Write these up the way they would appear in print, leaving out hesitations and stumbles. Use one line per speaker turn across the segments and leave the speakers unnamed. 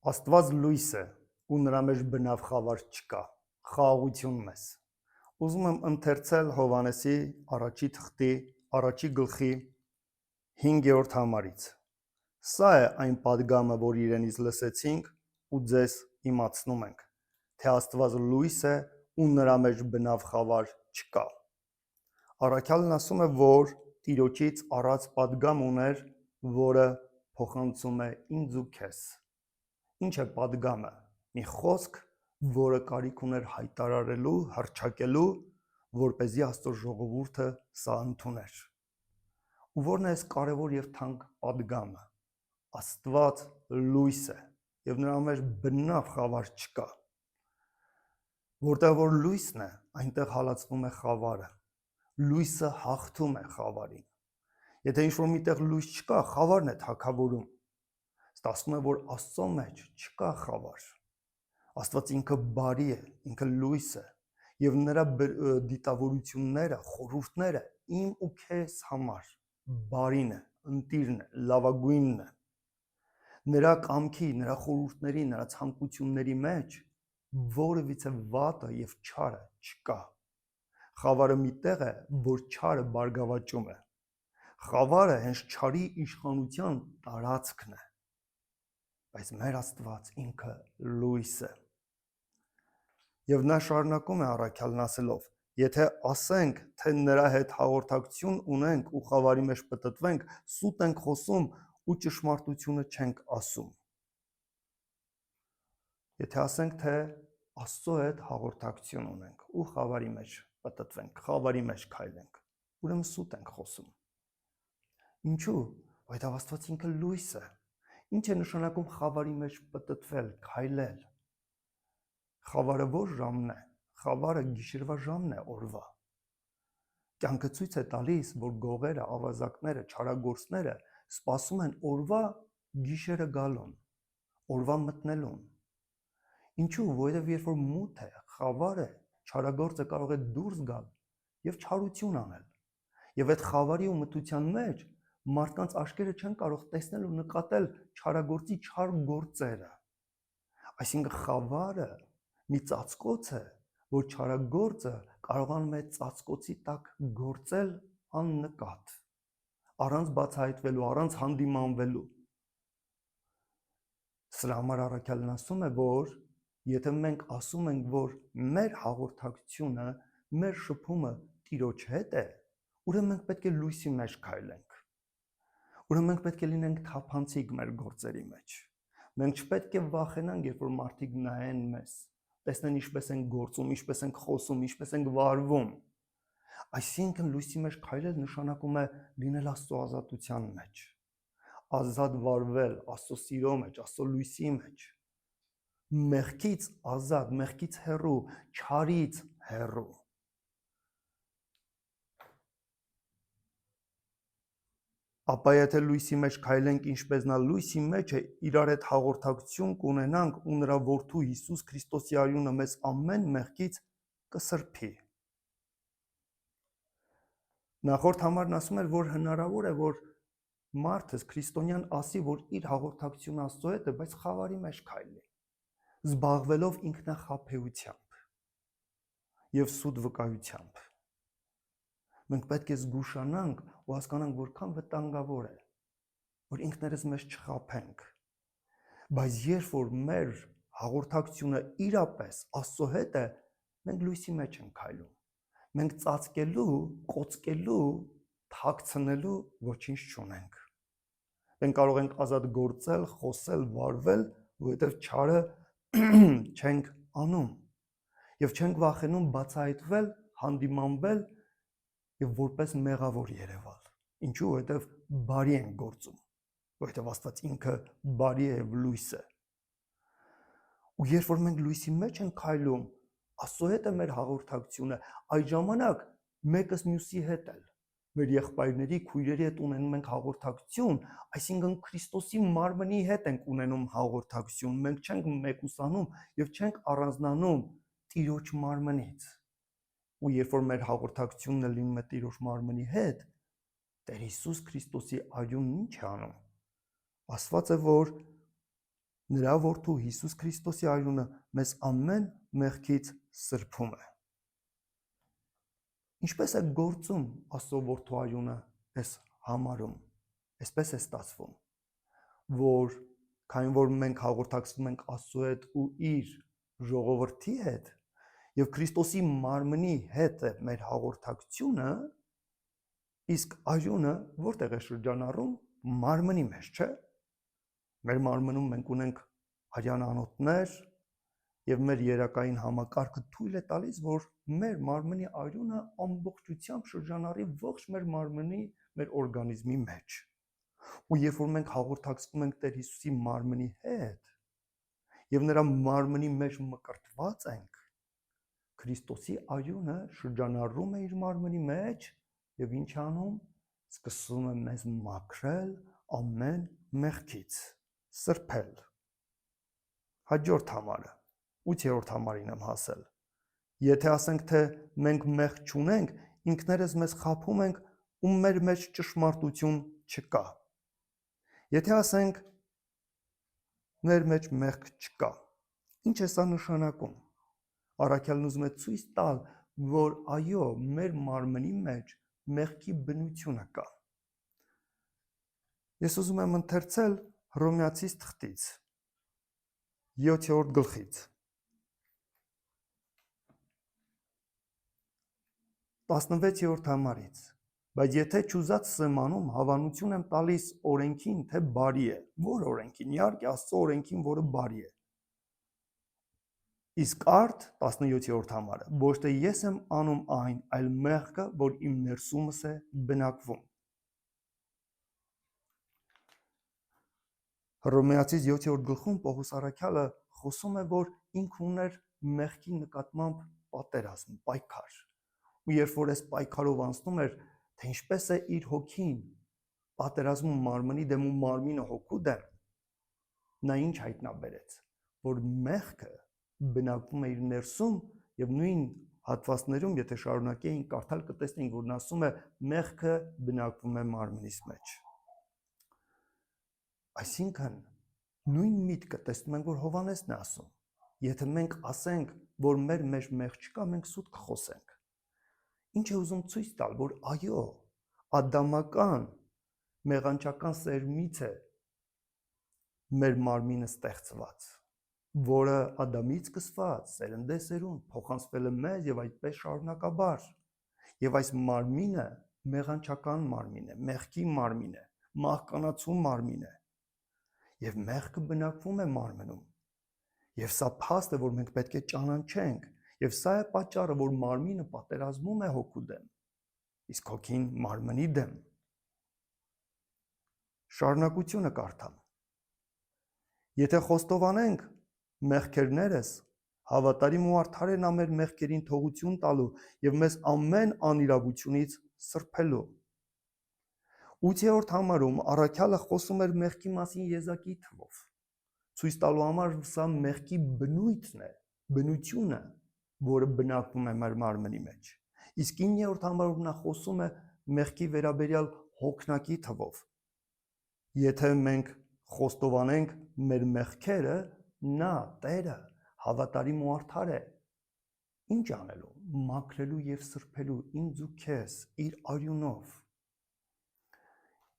Աստված լույս է, ու նրա մեջ բնավ խավար չկա, խաղաղություն մեզ։ Ուզում եմ ընթերցել Հովհաննեսի առաջի թղթի առաջի գլխի 5-րդ համարից։ Սա է այն պատգամը, որ իրենից լսեցինք ու ձեզ իմացնում ենք, թե Աստված լույս է ու նրա մեջ բնավ խավար չկա։ Առաքյալն ասում է, որ Տիրոջից առած պատգամ ուներ, որը փոխանցում է ինձ ու քեզ։ Ինչ է պատգամը։ Մի խոսք, որը կարիք ուներ հայտարարելու, հռչակելու, որպեսզի Աստծո ժողովուրդը սա ընդուներ։ Ու որն է այս կարևոր եւ թանկ պատգամը։ Աստված լույս է եւ նրա մեջ բնավ խավար չկա։ Որտեղ որ լույսն է, այնտեղ հալածվում է խավարը։ Լույսը հաղթում է խավարին։ Եթե ինչ-որ միտեղ լույս չկա, խավարն է թագավորում։ Ստացվում է, որ Աստծո մեջ չկա խավար։ Աստված ինքը բարի է, ինքը լույս է, եւ նրա դիտավորությունները, խորհուրդները իմ ու քեզ համար բարին է, ընտիրն է, լավագույնն է։ Նրա կամքի, նրա խորհուրդների, նրա ցանկությունների մեջ որևիցե վատը եւ չարը չկա։ Խավարը մի տեղ է, որ չարը բարգավաճում է։ Խավարը հենց չարի իշխանության տարածքն է։ Բայց մեր Աստված ինքը լույս է։ Եվ նա շարունակում է առաքյալն ասելով. եթե ասենք, թե նրա հետ հաղորդակցություն ունենք ու խավարի մեջ պտտվենք, սուտ ենք խոսում ու ճշմարտությունը չենք ասում։ Եթե ասենք, թե Աստծո հետ հաղորդակցություն ունենք ու խավարի մեջ պտտվենք, խավարի մեջ քայլենք, ուրեմն սուտ ենք խոսում։ Ինչու՞։ Որովհետև Աստված ինքը լույս է։ Ինչ է նշանակում խավարի մեջ պտտվել, քայլել։ Խավարը ո՞ր ժամն է։ Խավարը գիշերվա ժամն է օրվա։ Կյանքը ցույց է տալիս, որ գողերը, ավազակները, չարագործները սպասում են օրվա գիշերը գալուն, օրվա մտնելուն։ Ինչու՞։ Որովհետև երբ որ մութ է, խավար է, չարագործը կարող է դուրս գալ եւ չարություն անել։ Եվ այդ խավարի ու մթության մեջ մարդկանց աչքերը չեն կարող տեսնել ու նկատել չարագործի չար գործերը։ Այսինքն խավարը մի ծածկոց է, որ չարագործը կարողանում է ծածկոցի տակ գործել աննկատ, առանց բացահայտվելու, առանց հանդիմանվելու։ Սրա համար առաքյալն ասում է, որ եթե մենք ասում ենք, որ մեր հաղորդակցությունը, մեր շփումը Տիրոջ հետ է, ուրեմն մենք պետք է լույսի մեջ քայլենք։ Ուրեմն մենք պետք է լինենք թափանցիկ մեր գործերի մեջ։ Մենք չպետք է վախենանք, երբ որ մարդիկ նայեն մեզ, տեսնեն ինչպես ենք գործում, ինչպես ենք խոսում, ինչպես ենք վարվում։ Այսինքն լույսի մեջ քայլել նշանակում է լինել Աստծո ազատության մեջ, ազատ վարվել Աստծո սիրո մեջ, Աստծո լույսի մեջ, մեղքից ազատ, մեղքից հեռու, չարից հեռու։ Ապա եթե լույսի մեջ քայլենք, ինչպես նա լույսի մեջ է, իրար հետ հաղորդակցություն կունենանք ու նրա որդու Հիսուս Քրիստոսի արյունը մեզ ամեն մեղքից կսրբի։ Նախորդ համարն ասում էր, որ հնարավոր է, որ մարդը քրիստոնյան ասի, որ իր հաղորդակցությունը Աստծո հետ է, բայց խավարի մեջ քայլի, զբաղվելով ինքնախաբեությամբ եւ սուտ վկայությամբ։ Մենք պետք է զգուշանանք ու հասկանանք, որքան վտանգավոր է, որ ինքներս մեզ չխաբենք։ Բայց երբ որ մեր հաղորդակցությունը իրապես Աստծո հետ է, մենք լույսի մեջ ենք քայլում։ Մենք ծածկելու, կոծկելու, թաքցնելու ոչինչ չունենք։ Մենք կարող ենք ազատ գործել, խոսել, վարվել, որովհետև չարը չենք անում եւ չենք վախենում բացահայտվել, հանդիմանվել եւ որպես մեղավոր երևալ։ Ինչու՞։ Որովհետև բարի ենք գործում, որովհետև Աստված ինքը բարի է եւ լույս է։ Ու երբ որ մենք լույսի մեջ ենք քայլում, Աստծո հետ է մեր հաղորդակցությունը, այդ ժամանակ մեկս մյուսի հետ էլ, մեր եղբայրների, քույրերի հետ ունենում ենք հաղորդակցություն, այսինքն Քրիստոսի մարմնի հետ ենք ունենում հաղորդակցություն, մենք չենք մեկուսանում եւ չենք առանձնանում Տիրոջ մարմնից։ Ու երբ որ մեր հաղորդակցությունն լինում է Տիրոջ մարմնի հետ, Տեր Հիսուս Քրիստոսի արյունն ինչ է անում։ Ասված է, որ Նրա որդու Հիսուս Քրիստոսի արյունը մեզ ամեն մեղքից սրբում է։ Ինչպես է գործում Աստծո որդու արյունը այս համարում, այսպես է ստացվում, որ քանի որ մենք հաղորդակցվում ենք Աստծո հետ ու իր ժողովրդի հետ, եւ Քրիստոսի մարմնի հետ է մեր հաղորդակցությունը, իսկ արյունը որտեղ է շրջանառում մարմնի մեջ, չէ՞։ Մեր մարմնում մենք ունենք արյան անոթներ եւ մեր երակային համակարգը թույլ է տալիս, որ մեր մարմնի արյունը ամբողջությամբ շրջանառի ողջ մեր մարմնի, մեր օրգանիզմի մեջ։ Ու երբ որ մենք հաղորդակցվում ենք Տեր Հիսուսի մարմնի հետ եւ նրա մարմնի մեջ մկրտված ենք, Քրիստոսի արյունը շրջանառում է իր մարմնի մեջ եւ ինչ անում, սկսում է մեզ մաքրել ամեն մեղքից, սրբել։ Հաջորդ համարը, 8-րդ համարին եմ հասել։ Եթե ասենք, թե մենք մեղք չունենք, ինքներս մեզ խաբում ենք ու մեր մեջ ճշմարտություն չկա։ Եթե ասենք մեր մեջ մեղք չկա, ինչ է սա նշանակում։ Առաքյալն ուզում է ցույց տալ, որ այո, մեր մարմնի մեջ մեղքի բնությունը կա։ Ես ուզում եմ ընթերցել Հռոմեացիս թղթից 7-րդ գլխից 16-րդ համարից, բայց եթե չուզած եմ անում, հավանություն եմ տալիս օրենքին, թե բարի է, որ օրենքին, իհարկե Աստծո օրենքին, որը բարի է։ Իսկ արդ 17-րդ համարը, ոչ թե ես եմ անում այն, այլ մեղքը, որ իմ ներսումս է բնակվում։ Հռոմեացիս 7-րդ գլխում Պողոս առաքյալը խոսում է, որ ինքը ուներ մեղքի նկատմամբ պատերազմ, պայքար։ Ու երբ որ այս պայքարով անցնում էր, թե ինչպես է իր հոգին պատերազմում մարմնի դեմ ու մարմինը հոգու դեմ, նա ինչ հայտնաբերեց, որ մեղքը բնակվում է իր ներսում եւ նույն հատվածներում, եթե շարունակեին կարդալ, կտեսնեին, որ նա ասում է մեղքը բնակվում է մարմնիս մեջ։ Այսինքն նույն միտքը տեսնում ենք, որ Հովհաննեսն է ասում, եթե մենք ասենք, որ մեր մեջ մեղք չկա, մենք սուտ կխոսենք։ Ինչ է ուզում ցույց տալ, որ այո, ադամական մեղանչական սերմից է մեր մարմինը ստեղծված, որը Ադամից սկսված, սերնդե սերունդ փոխանցվել է մեզ եւ այդպես շարունակաբար։ Եվ այս մարմինը մեղանչական մարմին է, մեղքի մարմին է, մահկանացու մարմին է։ Եվ մեղքը բնակվում է մարմնում։ Եվ սա փաստ է, որ մենք պետք է ճանաչենք, եւ սա է պատճառը, որ մարմինը պատերազմում է հոգու դեմ, իսկ հոգին մարմնի դեմ։ Շարունակությունը կարդամ։ Եթե խոստովանենք մեղքերներս, հավատարիմ ու արդար է նա մեր մեղքերին թողություն տալու եւ մեզ ամեն անիրավությունից սրբելու։ 8-րդ համարում առաքյալը խոսում էր մեղքի մասին եզակի թվով, ցույց տալու համար սա մեղքի բնույթն է, բնությունը, որը բնակվում է մեր մարմնի մեջ։ Իսկ 9-րդ համարում նա խոսում է մեղքի վերաբերյալ հոգնակի թվով։ Եթե մենք խոստովանենք մեր մեղքերը, նա Տերը հավատարիմ ու արդար է։ Ինչ անելու, մաքրելու եւ սրբելու ինձ ու քեզ իր արյունով։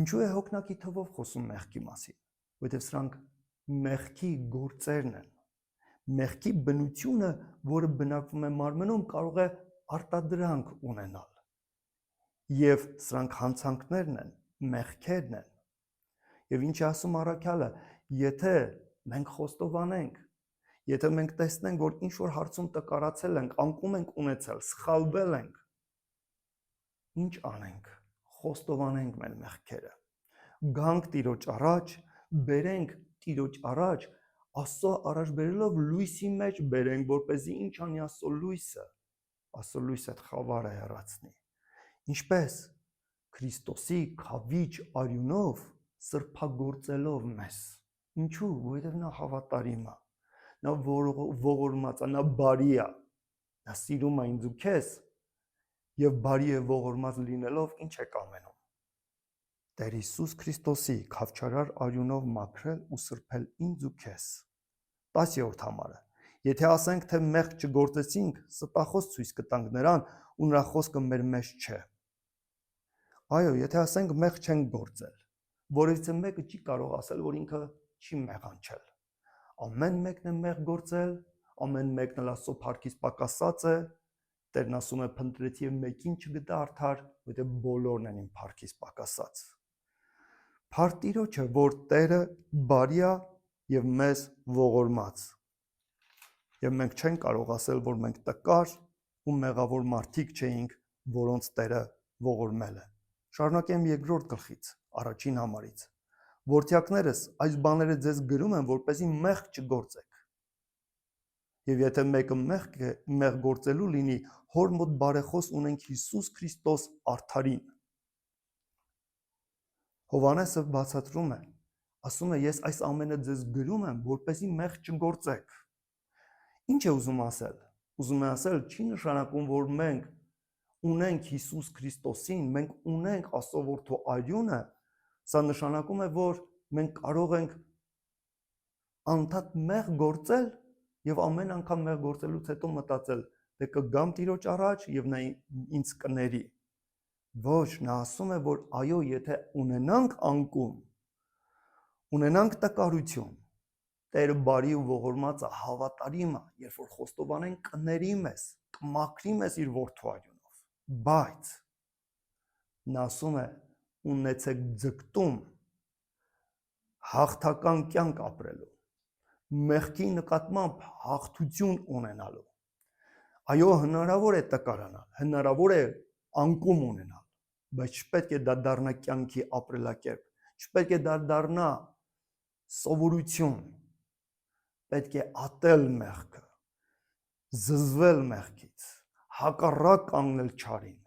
Ինչու է հոգնակի թվով խոսում մեղքի մասին, որովհետև սրանք մեղքի գործերն են։ Մեղքի բնությունը, որը բնակվում է մարմնում, կարող է արտադրանք ունենալ։ Եվ սրանք հանցանքներն են, մեղքերն են։ Եվ ինչ է ասում առաքյալը, եթե մենք խոստովանենք, եթե մենք տեսնենք, որ ինչ որ հարցում տկարացել ենք, անկում ենք ունեցել, սխալվել ենք, ինչ անենք, խոստովանենք մեր մեղքերը, գանք Տիրոջ առաջ, բերենք Տիրոջ առաջ, Աստծո առաջ բերելով լույսի մեջ բերենք, որպեսզի ինչ անի Աստծո լույսը այդ խավարը հեռացնի։ Ինչպես Քրիստոսի քավիճ արյունով սրբագործելով մեզ։ Ինչու՞, որովհետև նա հավատարիմ է, նա ողորմած է, նա բարի է, նա սիրում է ինձ ու քեզ, եւ բարի է ողորմած լինելով ինչ է կամենում։ Տեր Հիսուս Քրիստոսի քավչարար արյունով մաքրել ու սրբել ինձ ու քեզ։ 10-րդ համարը։ Եթե ասենք, թե մեղք չգործեցինք, ստախոս ցույց կտանք նրան ու նրա խոսքը մեր մեջ չէ։ Այո, եթե ասենք մեղք չենք գործել, որևիցե մեկը չի կարող ասել, որ ինքը չի մեղանչել։ Ամեն մեկն է մեղք գործել, ամեն մեկն էլ Աստծո փառքից պակասած է։ Տերն ասում է, փնտրեցի եւ մեկին չգտա արդար, որովհետեւ բոլորն են իմ փառքից պակասած։ Փառք Տիրոջը, որ Տերը բարի է եւ մեզ ողորմած։ Եվ մենք չենք կարող ասել, որ մենք տկար ու մեղավոր մարդիկ չէինք, որոնց Տերը ողորմել է։ Շարունակեմ երկրորդ գլխից, առաջին համարից։ Որդյակներս, այս բաները ձեզ գրում են, որպեսզի մեղք չգործեք։ Եվ եթե մեկը մեղք գործելու լինի, հոր մոտ բարեխոս ունենք Հիսուս Քրիստոս արդարին։ Հովհաննեսը բացատրում է, ասում է, ես այս ամենը ձեզ գրում եմ, որպեսզի մեղք չգործեք։ Ինչ է ուզում ասել։ Ուզում է ասել, չի նշանակում, որ մենք ունենք Հիսուս Քրիստոսին, մենք ունենք Աստծո որդու արյունը, սա նշանակում է, որ մենք կարող ենք անդադ մեղք գործել եւ ամեն անգամ մեղք գործելուց հետո մտածել, թե կգամ Տիրոջ առաջ եւ նա ինձ կների։ Ոչ, նա ասում է, որ այո, եթե ունենանք անկում, ունենանք տկարություն, Տերը բարի ու ողորմած է, հավատարիմ է, երբ որ խոստովանեն կների մեզ, կմաքրի մեզ իր որդու արյունով։ Բայց նա ասում է, ունեցեք ձգտում հաղթական կյանք ապրելու, մեղքի նկատմամբ հաղթություն ունենալու։ Այո, հնարավոր է տկարանալ, հնարավոր է անկում ունենալ, բայց չպետք է դա դառնա կյանքի ապրելակերպ, չպետք է դա դառնա սովորություն, պետք է ատել մեղքը, զզվել մեղքից, հակառակ կանգնել չարին,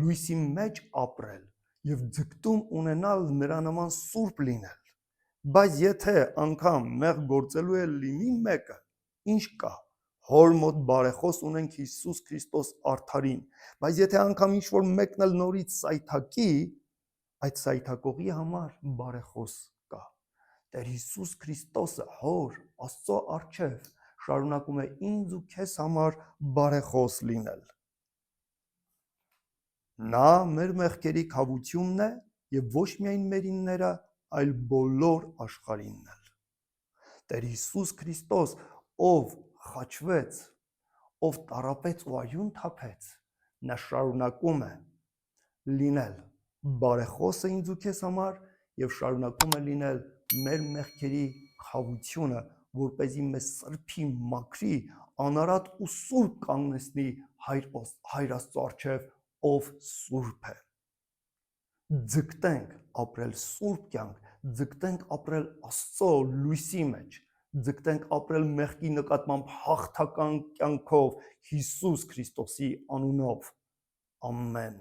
լույսի մեջ ապրել եւ ձգտում ունենալ նրա նման սուրբ լինել։ Բայց եթե անգամ մեղք գործելու է լինի մեկը, ինչ կա, հոր մոտ բարեխոս ունենք Հիսուս Քրիստոս արդարին, բայց եթե անգամ ինչ-որ մեկն էլ նորից սայթակի, այդ սայթակողի համար բարեխոս կա։ Տեր Հիսուս Քրիստոսը հոր Աստծո առջև շարունակում է ինձ ու քեզ համար բարեխոս լինել։ Նա մեր մեղքերի քավությունն է եւ ոչ միայն մերինները, այլ բոլոր աշխարհինն էլ։ Տեր Հիսուս Քրիստոս, ով խաչվեց, ով տառապեց ու արյուն թափեց, նա շարունակում է լինել բարեխոսը ինձ ու քեզ համար եւ շարունակում է լինել մեր մեղքերի խավությունը, որպեսզի մեզ սրբի, մաքրի, անարատ ու սուրբ կանգնեցնի Հայր Աստծո առջև, ով սուրբ է։ Ձգտենք ապրել սուրբ կյանք, ձգտենք ապրել Աստծո լույսի մեջ, ձգտենք ապրել մեղքի նկատմամբ հաղթական կյանքով Հիսուս Քրիստոսի անունով։ Ամեն։